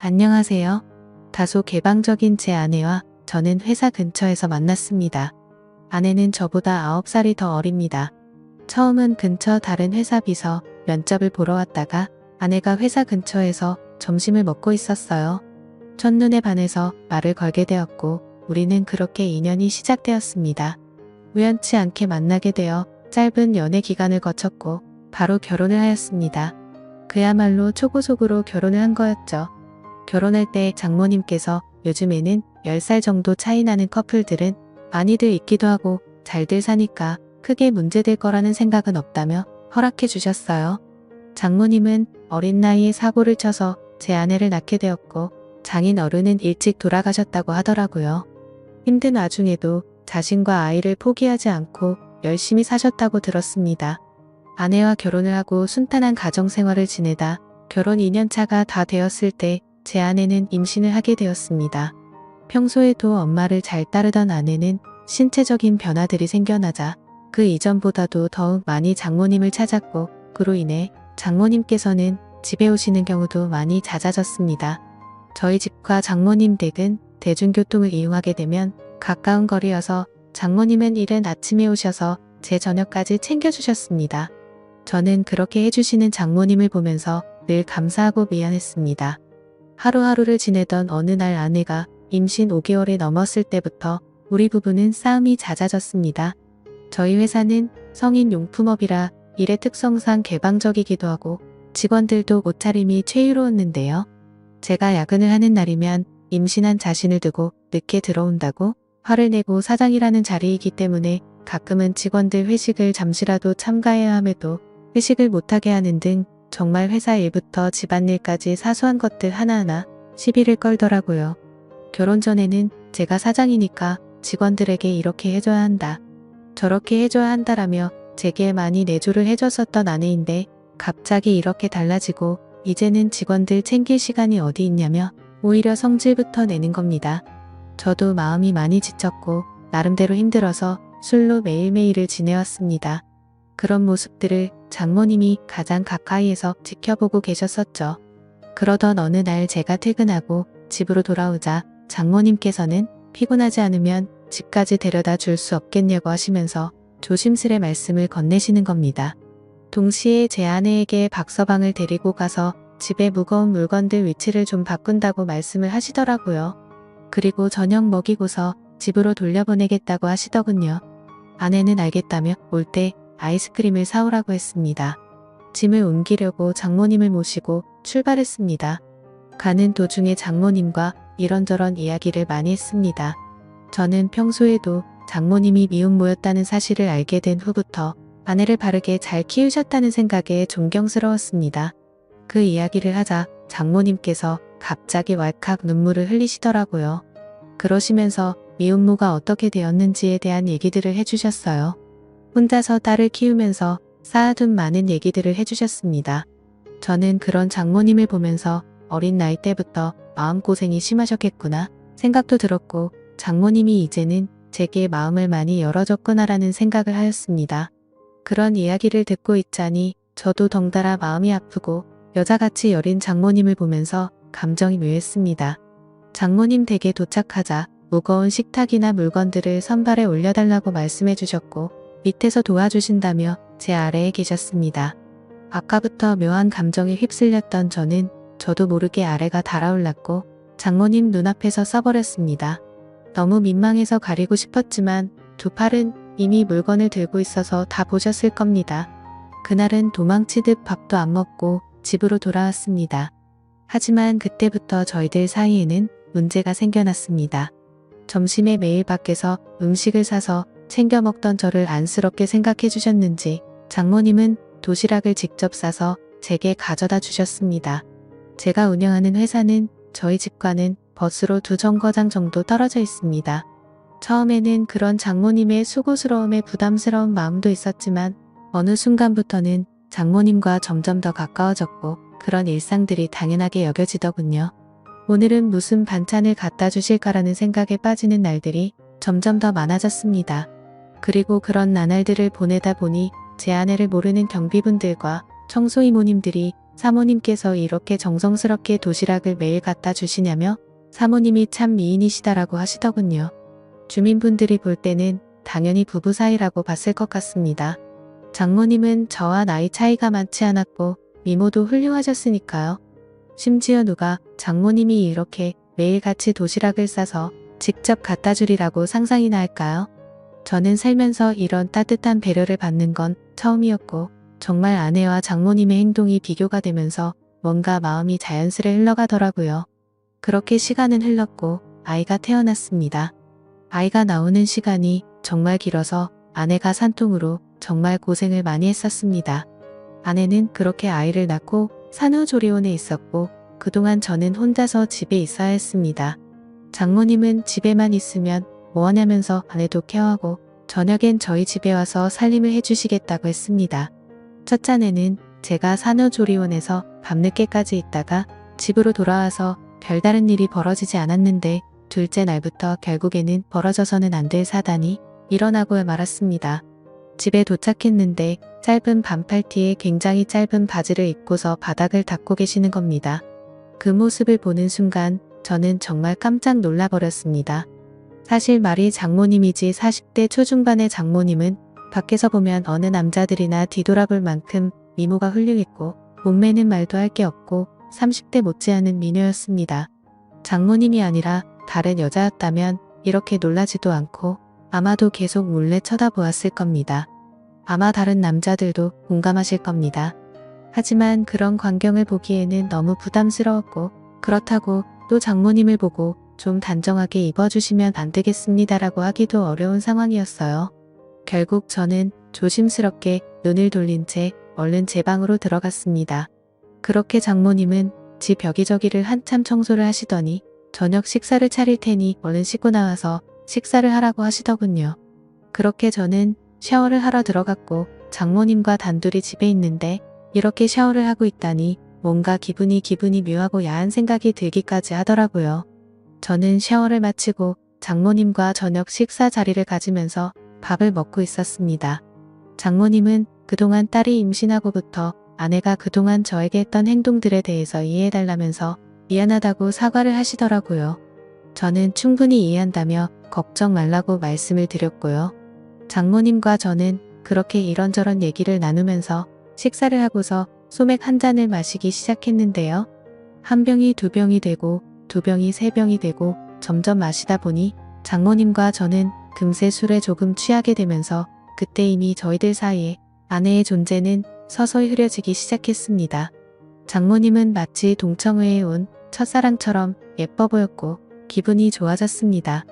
안녕하세요. 다소 개방적인 제 아내와 저는 회사 근처에서 만났습니다. 아내는 저보다 9살이 더 어립니다. 처음은 근처 다른 회사 비서 면접을 보러 왔다가 아내가 회사 근처에서 점심을 먹고 있었어요. 첫눈에 반해서 말을 걸게 되었고 우리는 그렇게 인연이 시작되었습니다. 우연치 않게 만나게 되어 짧은 연애 기간을 거쳤고 바로 결혼을 하였습니다. 그야말로 초고속으로 결혼을 한 거였죠. 결혼할 때 장모님께서 요즘에는 10살 정도 차이 나는 커플들은 많이들 있기도 하고 잘들 사니까 크게 문제될 거라는 생각은 없다며 허락해 주셨어요. 장모님은 어린 나이에 사고를 쳐서 제 아내를 낳게 되었고 장인 어른은 일찍 돌아가셨다고 하더라고요. 힘든 와중에도 자신과 아이를 포기하지 않고 열심히 사셨다고 들었습니다. 아내와 결혼을 하고 순탄한 가정생활을 지내다 결혼 2년 차가 다 되었을 때 제 아내는 임신을 하게 되었습니다. 평소에도 엄마를 잘 따르던 아내는 신체적인 변화들이 생겨나자 그 이전보다도 더욱 많이 장모님을 찾았고 그로 인해 장모님께서는 집에 오시는 경우도 많이 잦아졌습니다. 저희 집과 장모님 댁은 대중교통을 이용하게 되면 가까운 거리여서 장모님은 이른 아침에 오셔서 제 저녁까지 챙겨주셨습니다. 저는 그렇게 해주시는 장모님을 보면서 늘 감사하고 미안했습니다. 하루하루를 지내던 어느 날 아내가 임신 5개월이 넘었을 때부터 우리 부부는 싸움이 잦아졌습니다. 저희 회사는 성인용품업이라 일의 특성상 개방적이기도 하고 직원들도 옷차림이 최유로웠는데요. 제가 야근을 하는 날이면 임신한 자신을 두고 늦게 들어온다고 화를 내고 사장이라는 자리이기 때문에 가끔은 직원들 회식을 잠시라도 참가해야 함에도 회식을 못하게 하는 등 정말 회사 일부터 집안일까지 사소한 것들 하나하나 시비를 걸더라고요. 결혼 전에는 제가 사장이니까 직원들에게 이렇게 해줘야 한다, 저렇게 해줘야 한다라며 제게 많이 내조를 해줬었던 아내인데 갑자기 이렇게 달라지고 이제는 직원들 챙길 시간이 어디 있냐며 오히려 성질부터 내는 겁니다. 저도 마음이 많이 지쳤고 나름대로 힘들어서 술로 매일매일을 지내왔습니다. 그런 모습들을 장모님이 가장 가까이에서 지켜보고 계셨었죠. 그러던 어느 날 제가 퇴근하고 집으로 돌아오자 장모님께서는 피곤하지 않으면 집까지 데려다 줄 수 없겠냐고 하시면서 조심스레 말씀을 건네시는 겁니다. 동시에 제 아내에게 박서방을 데리고 가서 집에 무거운 물건들 위치를 좀 바꾼다고 말씀을 하시더라고요. 그리고 저녁 먹이고서 집으로 돌려보내겠다고 하시더군요. 아내는 알겠다며 올 때 아이스크림을 사오라고 했습니다. 짐을 옮기려고 장모님을 모시고 출발했습니다. 가는 도중에 장모님과 이런저런 이야기를 많이 했습니다. 저는 평소에도 장모님이 미혼모였다는 사실을 알게 된 후부터 아내를 바르게 잘 키우셨다는 생각에 존경스러웠습니다. 그 이야기를 하자 장모님께서 갑자기 왈칵 눈물을 흘리시더라고요. 그러시면서 미혼모가 어떻게 되었는지에 대한 얘기들을 해주셨어요. 혼자서 딸을 키우면서 쌓아둔 많은 얘기들을 해주셨습니다. 저는 그런 장모님을 보면서 어린 나이 때부터 마음고생이 심하셨겠구나 생각도 들었고 장모님이 이제는 제게 마음을 많이 열어줬구나라는 생각을 하였습니다. 그런 이야기를 듣고 있자니 저도 덩달아 마음이 아프고 여자같이 여린 장모님을 보면서 감정이 묘했습니다. 장모님 댁에 도착하자 무거운 식탁이나 물건들을 선발에 올려달라고 말씀해 주셨고 밑에서 도와주신다며 제 아래에 계셨습니다. 아까부터 묘한 감정에 휩쓸렸던 저는 저도 모르게 아래가 달아올랐고 장모님 눈앞에서 써버렸습니다. 너무 민망해서 가리고 싶었지만 두 팔은 이미 물건을 들고 있어서 다 보셨을 겁니다. 그날은 도망치듯 밥도 안 먹고 집으로 돌아왔습니다. 하지만 그때부터 저희들 사이에는 문제가 생겨났습니다. 점심에 매일 밖에서 음식을 사서 챙겨 먹던 저를 안쓰럽게 생각해 주셨는지 장모님은 도시락을 직접 싸서 제게 가져다 주셨습니다. 제가 운영하는 회사는 저희 집과는 버스로 2정거장 정도 떨어져 있습니다. 처음에는 그런 장모님의 수고스러움에 부담스러운 마음도 있었지만 어느 순간부터는 장모님과 점점 더 가까워졌고 그런 일상들이 당연하게 여겨지더군요. 오늘은 무슨 반찬을 갖다 주실까라는 생각에 빠지는 날들이 점점 더 많아졌습니다. 그리고 그런 나날들을 보내다 보니 제 아내를 모르는 경비분들과 청소 이모님들이 사모님께서 이렇게 정성스럽게 도시락을 매일 갖다 주시냐며 사모님이 참 미인이시다라고 하시더군요. 주민분들이 볼 때는 당연히 부부 사이라고 봤을 것 같습니다. 장모님은 저와 나이 차이가 많지 않았고 미모도 훌륭하셨으니까요. 심지어 누가 장모님이 이렇게 매일 같이 도시락을 싸서 직접 갖다 주리라고 상상이나 할까요? 저는 살면서 이런 따뜻한 배려를 받는 건 처음이었고 정말 아내와 장모님의 행동이 비교가 되면서 뭔가 마음이 자연스레 흘러가더라고요. 그렇게 시간은 흘렀고 아이가 태어났습니다. 아이가 나오는 시간이 정말 길어서 아내가 산통으로 정말 고생을 많이 했었습니다. 아내는 그렇게 아이를 낳고 산후조리원에 있었고 그동안 저는 혼자서 집에 있어야 했습니다. 장모님은 집에만 있으면 뭐하냐면서 아내도 케어하고 저녁엔 저희 집에 와서 살림을 해주시겠다고 했습니다. 첫째는 제가 산후조리원에서 밤늦게까지 있다가 집으로 돌아와서 별다른 일이 벌어지지 않았는데 둘째 날부터 결국에는 벌어져서는 안 될 사단이 일어나고 말았습니다. 집에 도착했는데 짧은 반팔티에 굉장히 짧은 바지를 입고서 바닥을 닦고 계시는 겁니다. 그 모습을 보는 순간 저는 정말 깜짝 놀라버렸습니다. 사실 말이 장모님이지 40대 초중반의 장모님은 밖에서 보면 어느 남자들이나 뒤돌아볼 만큼 미모가 훌륭했고 몸매는 말도 할 게 없고 30대 못지않은 미녀였습니다. 장모님이 아니라 다른 여자였다면 이렇게 놀라지도 않고 아마도 계속 몰래 쳐다보았을 겁니다. 아마 다른 남자들도 공감하실 겁니다. 하지만 그런 광경을 보기에는 너무 부담스러웠고 그렇다고 또 장모님을 보고 좀 단정하게 입어주시면 안 되겠습니다라고 하기도 어려운 상황이었어요. 결국 저는 조심스럽게 눈을 돌린 채 얼른 제 방으로 들어갔습니다. 그렇게 장모님은 집 여기저기를 한참 청소를 하시더니 저녁 식사를 차릴 테니 얼른 씻고 나와서 식사를 하라고 하시더군요. 그렇게 저는 샤워를 하러 들어갔고 장모님과 단둘이 집에 있는데 이렇게 샤워를 하고 있다니 뭔가 기분이 묘하고 야한 생각이 들기까지 하더라고요. 저는 샤워를 마치고 장모님과 저녁 식사 자리를 가지면서 밥을 먹고 있었습니다. 장모님은 그동안 딸이 임신하고부터 아내가 그동안 저에게 했던 행동들에 대해서 이해해달라면서 미안하다고 사과를 하시더라고요. 저는 충분히 이해한다며 걱정 말라고 말씀을 드렸고요. 장모님과 저는 그렇게 이런저런 얘기를 나누면서 식사를 하고서 소맥 한 잔을 마시기 시작했는데요. 한 병이 두 병이 되고 두 병이 세 병이 되고 점점 마시다 보니 장모님과 저는 금세 술에 조금 취하게 되면서 그때 이미 저희들 사이에 아내의 존재는 서서히 흐려지기 시작했습니다. 장모님은 마치 동청회에 온 첫사랑처럼 예뻐 보였고 기분이 좋아졌습니다.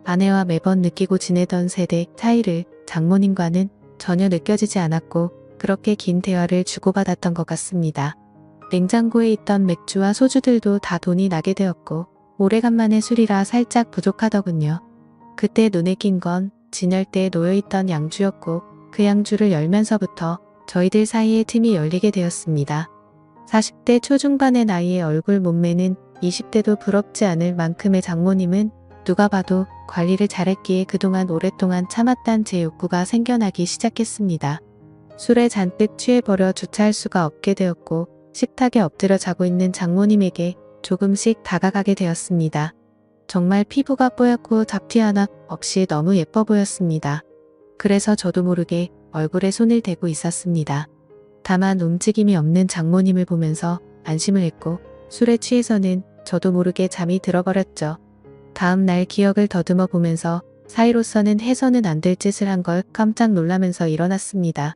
아내와 매번 느끼고 지내던 세대 차이를 장모님과는 전혀 느껴지지 않았고 그렇게 긴 대화를 주고받았던 것 같습니다. 냉장고에 있던 맥주와 소주들도 다 돈이 나게 되었고 오래간만에 술이라 살짝 부족하더군요. 그때 눈에 띈 건 진열대에 놓여있던 양주였고 그 양주를 열면서부터 저희들 사이에 틈이 열리게 되었습니다. 40대 초중반의 나이의 얼굴 몸매는 20대도 부럽지 않을 만큼의 장모님은 누가 봐도 관리를 잘했기에 그동안 오랫동안 참았던 제 욕구가 생겨나기 시작했습니다. 술에 잔뜩 취해버려 주차할 수가 없게 되었고 식탁에 엎드려 자고 있는 장모님에게 조금씩 다가가게 되었습니다. 정말 피부가 뽀얗고 잡티 하나 없이 너무 예뻐 보였습니다. 그래서 저도 모르게 얼굴에 손을 대고 있었습니다. 다만 움직임이 없는 장모님을 보면서 안심을 했고 술에 취해서는 저도 모르게 잠이 들어버렸죠. 다음 날 기억을 더듬어 보면서 사이로서는 해서는 안 될 짓을 한 걸 깜짝 놀라면서 일어났습니다.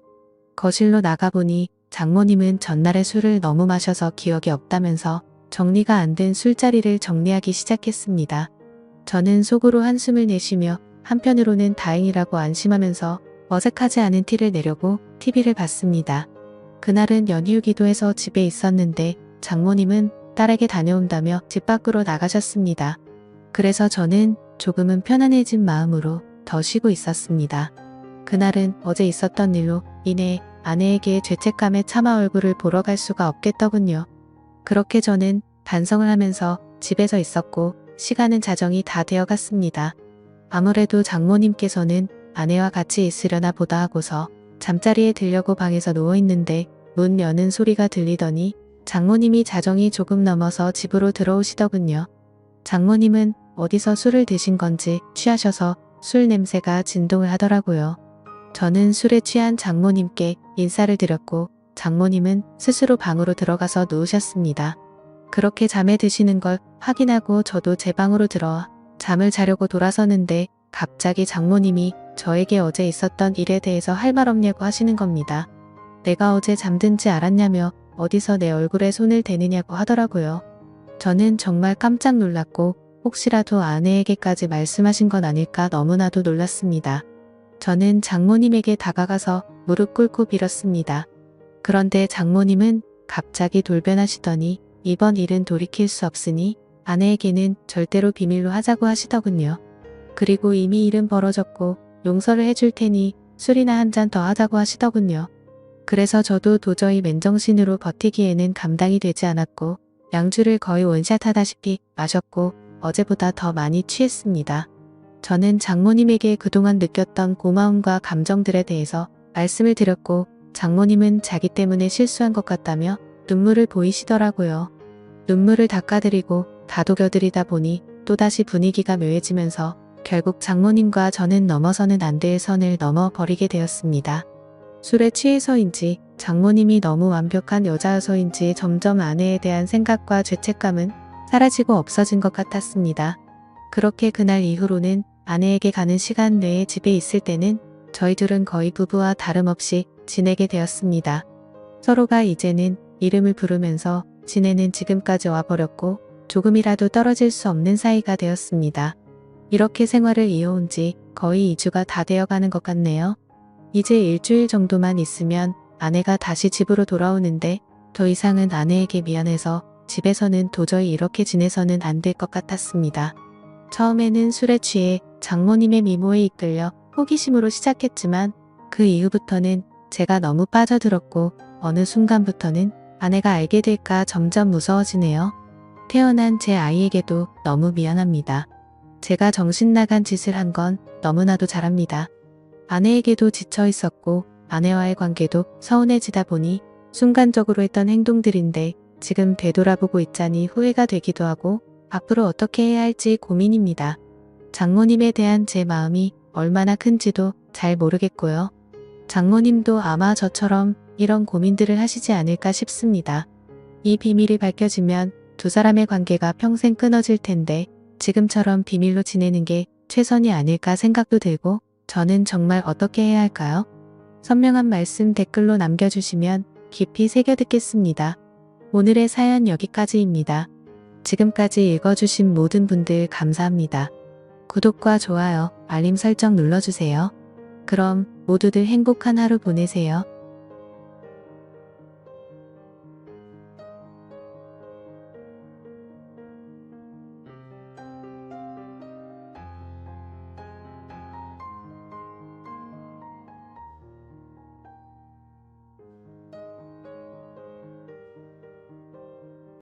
거실로 나가보니 장모님은 전날에 술을 너무 마셔서 기억이 없다면서 정리가 안 된 술자리를 정리하기 시작했습니다. 저는 속으로 한숨을 내쉬며 한편으로는 다행이라고 안심하면서 어색하지 않은 티를 내려고 TV를 봤습니다. 그날은 연휴이기도 해서 집에 있었는데 장모님은 딸에게 다녀온다며 집 밖으로 나가셨습니다. 그래서 저는 조금은 편안해진 마음으로 더 쉬고 있었습니다. 그날은 어제 있었던 일로 인해 아내에게 죄책감에 차마 얼굴을 보러 갈 수가 없겠더군요. 그렇게 저는 반성을 하면서 집에서 있었고 시간은 자정이 다 되어갔습니다. 아무래도 장모님께서는 아내와 같이 있으려나 보다 하고서 잠자리에 들려고 방에서 누워있는데 문 여는 소리가 들리더니 장모님이 자정이 조금 넘어서 집으로 들어오시더군요. 장모님은 어디서 술을 드신 건지 취하셔서 술 냄새가 진동을 하더라고요. 저는 술에 취한 장모님께 인사를 드렸고 장모님은 스스로 방으로 들어가서 누우셨습니다. 그렇게 잠에 드시는 걸 확인하고 저도 제 방으로 들어와 잠을 자려고 돌아서는데 갑자기 장모님이 저에게 어제 있었던 일에 대해서 할 말 없냐고 하시는 겁니다. 내가 어제 잠든지 알았냐며 어디서 내 얼굴에 손을 대느냐고 하더라고요. 저는 정말 깜짝 놀랐고 혹시라도 아내에게까지 말씀하신 건 아닐까 너무나도 놀랐습니다. 저는 장모님에게 다가가서 무릎 꿇고 빌었습니다. 그런데 장모님은 갑자기 돌변하시더니 이번 일은 돌이킬 수 없으니 아내에게는 절대로 비밀로 하자고 하시더군요. 그리고 이미 일은 벌어졌고 용서를 해줄 테니 술이나 한 잔 더 하자고 하시더군요. 그래서 저도 도저히 맨정신으로 버티기에는 감당이 되지 않았고 양주를 거의 원샷 하다시피 마셨고 어제보다 더 많이 취했습니다. 저는 장모님에게 그동안 느꼈던 고마움과 감정들에 대해서 말씀을 드렸고 장모님은 자기 때문에 실수한 것 같다며 눈물을 보이시더라고요. 눈물을 닦아드리고 다독여드리다 보니 또다시 분위기가 묘해지면서 결국 장모님과 저는 넘어서는 안 될 선을 넘어버리게 되었습니다. 술에 취해서인지 장모님이 너무 완벽한 여자여서인지 점점 아내에 대한 생각과 죄책감은 사라지고 없어진 것 같았습니다. 그렇게 그날 이후로는 아내에게 가는 시간 내에 집에 있을 때는 저희 둘은 거의 부부와 다름없이 지내게 되었습니다. 서로가 이제는 이름을 부르면서 지내는 지금까지 와버렸고 조금이라도 떨어질 수 없는 사이가 되었습니다. 이렇게 생활을 이어온 지 거의 2주가 다 되어가는 것 같네요. 이제 일주일 정도만 있으면 아내가 다시 집으로 돌아오는데 더 이상은 아내에게 미안해서 집에서는 도저히 이렇게 지내서는 안 될 것 같았습니다. 처음에는 술에 취해 장모님의 미모에 이끌려 호기심으로 시작했지만 그 이후부터는 제가 너무 빠져들었고 어느 순간부터는 아내가 알게 될까 점점 무서워지네요. 태어난 제 아이에게도 너무 미안합니다. 제가 정신 나간 짓을 한 건 너무나도 잘합니다. 아내에게도 지쳐 있었고 아내와의 관계도 서운해지다 보니 순간적으로 했던 행동들인데 지금 되돌아보고 있자니 후회가 되기도 하고 앞으로 어떻게 해야 할지 고민입니다. 장모님에 대한 제 마음이 얼마나 큰지도 잘 모르겠고요. 장모님도 아마 저처럼 이런 고민들을 하시지 않을까 싶습니다. 이 비밀이 밝혀지면 두 사람의 관계가 평생 끊어질 텐데 지금처럼 비밀로 지내는 게 최선이 아닐까 생각도 들고 저는 정말 어떻게 해야 할까요? 선명한 말씀 댓글로 남겨주시면 깊이 새겨듣겠습니다. 오늘의 사연 여기까지입니다. 지금까지 읽어주신 모든 분들 감사합니다. 구독과 좋아요, 알림 설정 눌러주세요. 그럼 모두들 행복한 하루 보내세요.